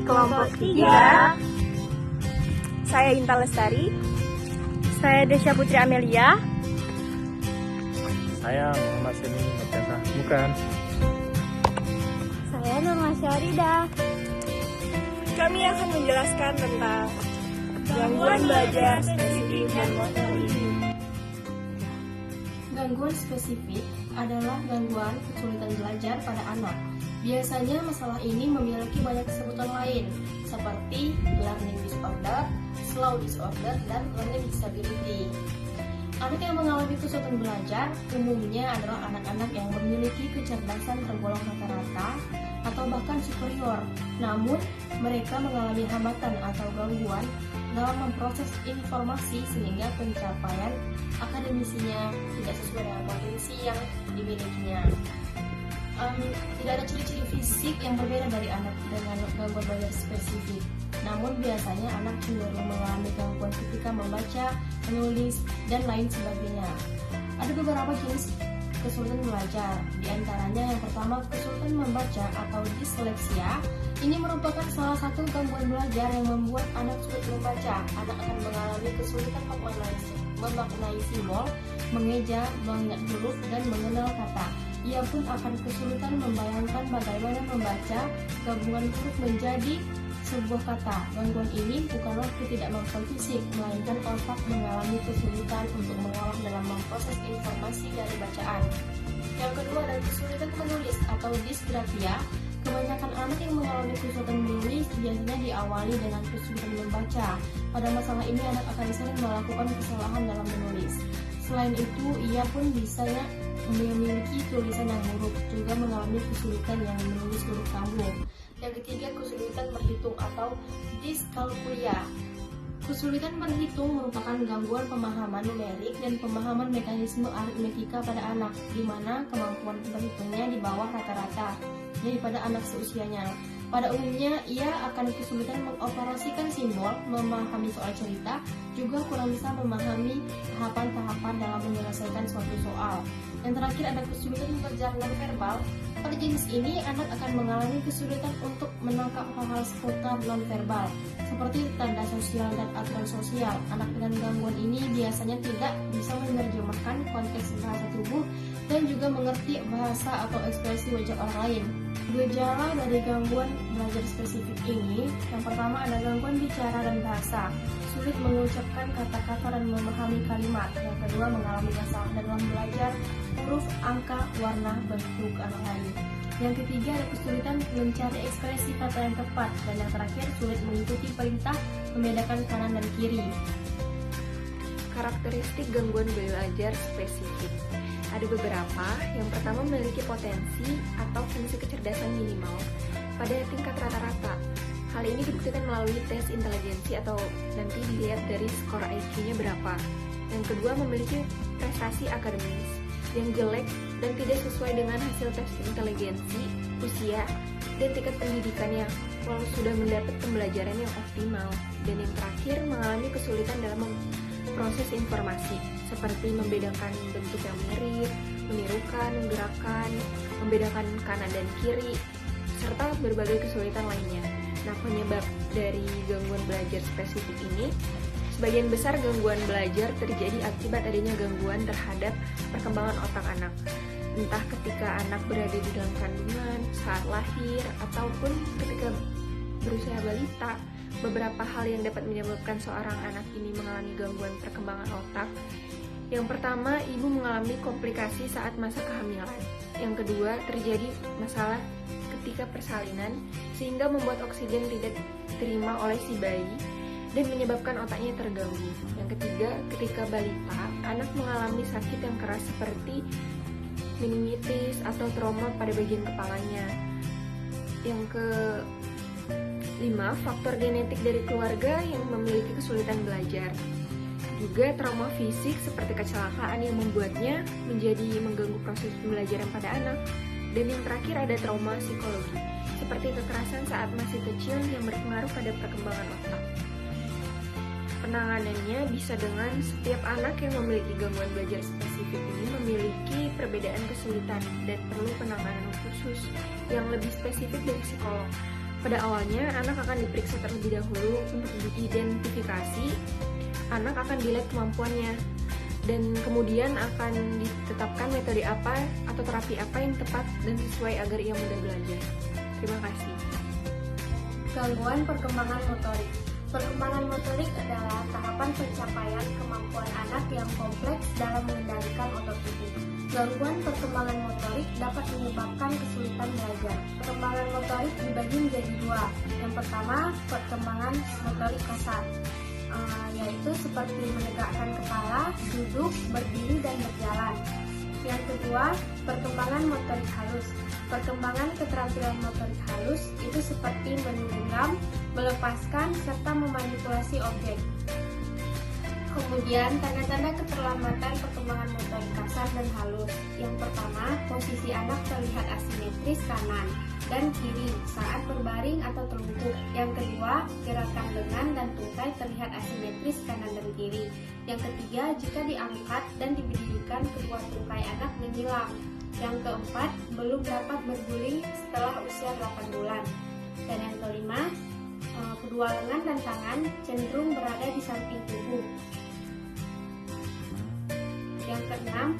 kelompok 3. Saya Inta Lestari. Saya Desya Putri Amelia. Saya Muhammad Seni Nurjasa. Bukan. Saya Norma Syarida. Kami akan menjelaskan tentang gangguan belajar spesifik dan motorik. Gangguan spesifik adalah gangguan kesulitan belajar pada anak. Biasanya masalah ini memiliki banyak sebutan lain, seperti learning disorder, slow disorder, dan learning disability. Anak yang mengalami kesulitan belajar umumnya adalah anak-anak yang memiliki kecerdasan tergolong rata-rata atau bahkan superior, namun mereka mengalami hambatan atau gangguan dalam memproses informasi sehingga pencapaian akademisinya tidak sesuai dengan potensi yang dimilikinya. Tidak ada ciri-ciri fisik yang berbeda dari anak dengan gangguan belajar spesifik. Namun biasanya anak cenderung mengalami gangguan ketika membaca, menulis, dan lain sebagainya. Ada beberapa jenis kesulitan belajar. Di antaranya yang pertama kesulitan membaca atau disleksia. Ini merupakan salah satu gangguan belajar yang membuat anak sulit membaca. Anak akan mengalami kesulitan memaknai simbol, mengeja, mengingat huruf, dan mengenal kata. Ia pun akan kesulitan membayangkan bagaimana membaca gabungan huruf menjadi sebuah kata. Gangguan ini bukanlah ketidakmampuan fisik, melainkan otak mengalami kesulitan untuk mengolah dalam memproses informasi dari bacaan. Yang kedua adalah kesulitan menulis atau disgrafia. Kebanyakan anak yang mengalami kesulitan menulis biasanya diawali dengan kesulitan membaca. Pada masalah ini anak akan sering melakukan kesalahan dalam menulis. Selain itu, ia pun bisa memiliki tulisan yang buruk, juga mengalami kesulitan yang menulis huruf sambung. Yang ketiga, kesulitan berhitung atau diskalkulia. Kesulitan berhitung merupakan gangguan pemahaman numerik dan pemahaman mekanisme aritmetika pada anak, di mana kemampuan berhitungnya di bawah rata-rata daripada anak seusianya. Pada umumnya, ia akan kesulitan mengoperasikan simbol, memahami soal cerita, juga kurang bisa memahami tahapan-tahapan dalam menyelesaikan suatu soal. Yang terakhir ada kesulitan belajar nonverbal. Pada jenis ini, anak akan mengalami kesulitan untuk menangkap hal-hal seputar nonverbal, seperti tanda sosial dan aturan sosial. Anak dengan gangguan ini biasanya tidak bisa menerjemahkan konteks bahasa tubuh dan juga mengerti bahasa atau ekspresi wajah orang lain. Gejala dari gangguan belajar spesifik ini, yang pertama ada gangguan bicara dan bahasa, sulit mengucapkan kata-kata dan memahami kalimat. Yang kedua mengalami masalah dalam belajar huruf, angka, warna, bentuk, dan lain. Yang ketiga ada kesulitan mencari ekspresi kata yang tepat. Dan yang terakhir sulit mengikuti perintah, membedakan kanan dan kiri. Karakteristik gangguan belajar spesifik. Ada beberapa. Yang pertama memiliki potensi atau fungsi kecerdasan minimal pada tingkat rata-rata. Hal ini dibuktikan melalui tes inteligensi atau nanti dilihat dari skor IQ-nya berapa. Yang kedua memiliki prestasi akademis yang jelek dan tidak sesuai dengan hasil tes inteligensi, usia, dan tingkat pendidikannya walau sudah mendapat pembelajaran yang optimal. Dan yang terakhir mengalami kesulitan dalam proses informasi seperti membedakan bentuk yang mirip, menirukan, menggerakkan, membedakan kanan dan kiri, serta berbagai kesulitan lainnya. Nah, penyebab dari gangguan belajar spesifik ini, sebagian besar gangguan belajar terjadi akibat adanya gangguan terhadap perkembangan otak anak. Entah ketika anak berada di dalam kandungan, saat lahir, ataupun ketika berusia balita. Beberapa hal yang dapat menyebabkan seorang anak ini mengalami gangguan perkembangan otak. Yang pertama, ibu mengalami komplikasi saat masa kehamilan. Yang kedua, terjadi masalah ketika persalinan sehingga membuat oksigen tidak diterima oleh si bayi dan menyebabkan otaknya terganggu. Yang ketiga, ketika balita, anak mengalami sakit yang keras seperti meningitis atau trauma pada bagian kepalanya. Yang kelima, faktor genetik dari keluarga yang memiliki kesulitan belajar. Juga trauma fisik seperti kecelakaan yang membuatnya menjadi mengganggu proses pembelajaran pada anak. Dan yang terakhir ada trauma psikologi, seperti kekerasan saat masih kecil yang berpengaruh pada perkembangan otak. Penanganannya bisa dengan setiap anak yang memiliki gangguan belajar spesifik ini memiliki perbedaan kesulitan dan perlu penanganan khusus yang lebih spesifik dari psikolog. Pada awalnya, anak akan diperiksa terlebih dahulu untuk diidentifikasi, anak akan dilihat kemampuannya, dan kemudian akan ditetapkan metode apa atau terapi apa yang tepat dan sesuai agar ia mudah belajar. Terima kasih. Gangguan perkembangan motorik. Perkembangan motorik adalah tahapan pencapaian kemampuan anak yang kompleks dalam mengendalikan otot tubuh. Gangguan perkembangan motorik dapat menyebabkan kesulitan belajar. Perkembangan motorik dibagi menjadi dua. Yang pertama, perkembangan motorik kasar, yaitu seperti menegakkan kepala, duduk, berdiri, dan berjalan. Yang kedua, perkembangan motorik halus. Perkembangan keterampilan motorik halus itu seperti menggenggam, melepaskan, serta memanipulasi objek. Kemudian, tanda-tanda keterlambatan perkembangan motorik kasar dan halus. Yang pertama, posisi anak terlihat asimetris kanan dan kiri saat berbaring atau telungkup. Yang kedua, gerakan lengan dan tungkai terlihat asimetris kanan dan kiri. Yang ketiga, jika diangkat dan diberdirikan, kedua tungkai anak menghilang. Yang keempat, belum dapat berguling setelah usia 8 bulan. Dan yang kelima, kedua lengan dan tangan cenderung berada di samping tubuh. Yang keenam,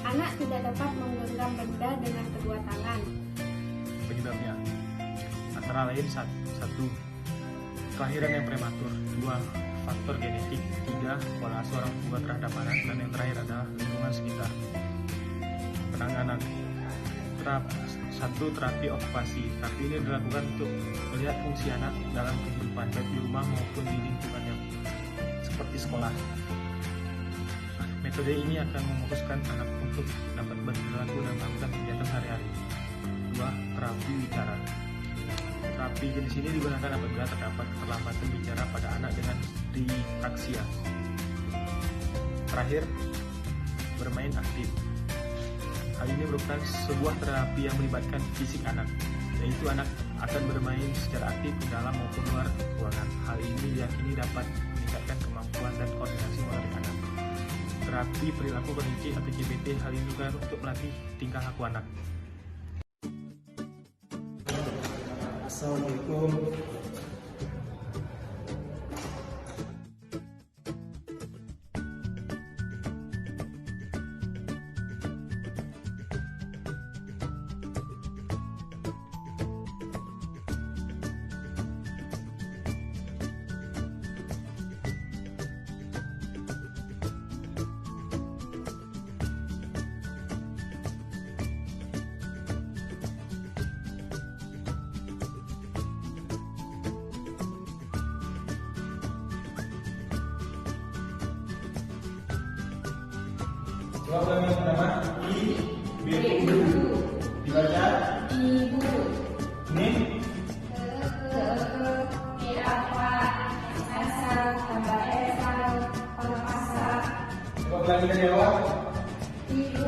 anak tidak dapat menggenggam benda dengan kedua tangan. Penyebabnya antara lain satu, kelahiran yang prematur, 2, faktor genetik, 3, pola asuh orang tua terhadap anak, dan yang terakhir adalah lingkungan sekitar. Penanganan 1. Terapi okupasi. Terapi ini dilakukan untuk melihat fungsi anak dalam kehidupan baik di rumah maupun di lingkungan yang seperti sekolah. Metode ini akan memfokuskan anak untuk dapat berperilaku dan melakukan kegiatan sehari-hari. 2. Terapi bicara. Terapi jenis ini digunakan apabila terdapat keterlambatan bicara pada anak dengan dipraksia. Terakhir, bermain aktif. Hal ini merupakan sebuah terapi yang melibatkan fisik anak, yaitu anak akan bermain secara aktif di dalam maupun luar ruangan. Hal ini diyakini dapat meningkatkan kemampuan dan koordinasi motorik anak. Terapi perilaku kognitif atau CBT, hal ini juga untuk melatih tingkah laku anak. Assalamualaikum. Jawaban yang pertama ibu. Dibaca ibu. Ini jawab lagi dari awal. Ibu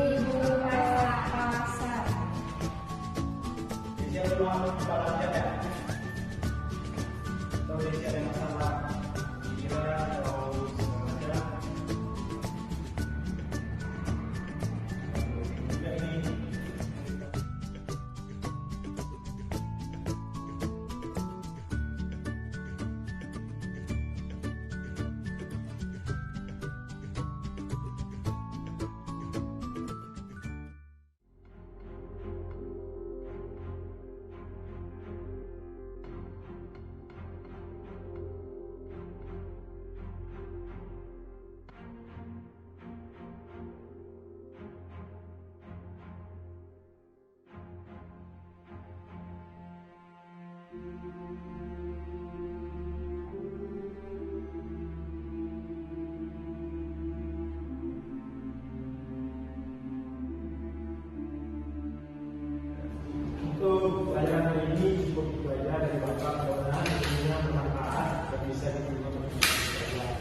pasar. Siapa dulu kepalanya ya? Atau siapa ada masalah? Kira atau semacam? Untuk pelajaran hari ini cukup belajar dari Bapak mudah-mudahan ilmunya bermanfaat dan bisa diterima oleh pelajar.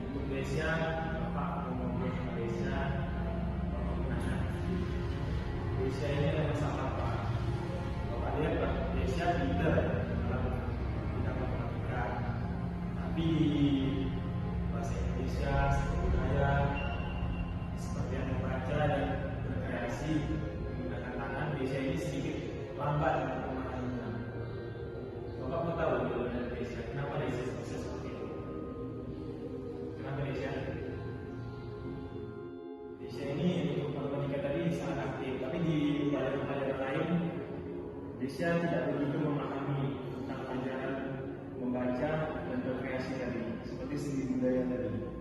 Untuk Malaysia, Bapak mau ngobrol sama Malaysia, Bapak menanya Malaysia ini ada masalah apa? Bapak lihat Indonesia pintar dalam bidang matematika, tapi bahasa Indonesia seperti budaya, seperti yang membaca dan berkreasi menggunakan tangan, Indonesia ini sedikit lambat memahaminya. Bapak mau tahu di Indonesia kenapa Indonesia bisa seperti itu? Kenapa Indonesia? Indonesia ini untuk matematika tadi sangat aktif, tapi di pelajaran-pelajaran lain Indonesia tidak begitu memahami tentang pelajaran membaca dan berkreasi tadi, seperti seni budaya tadi.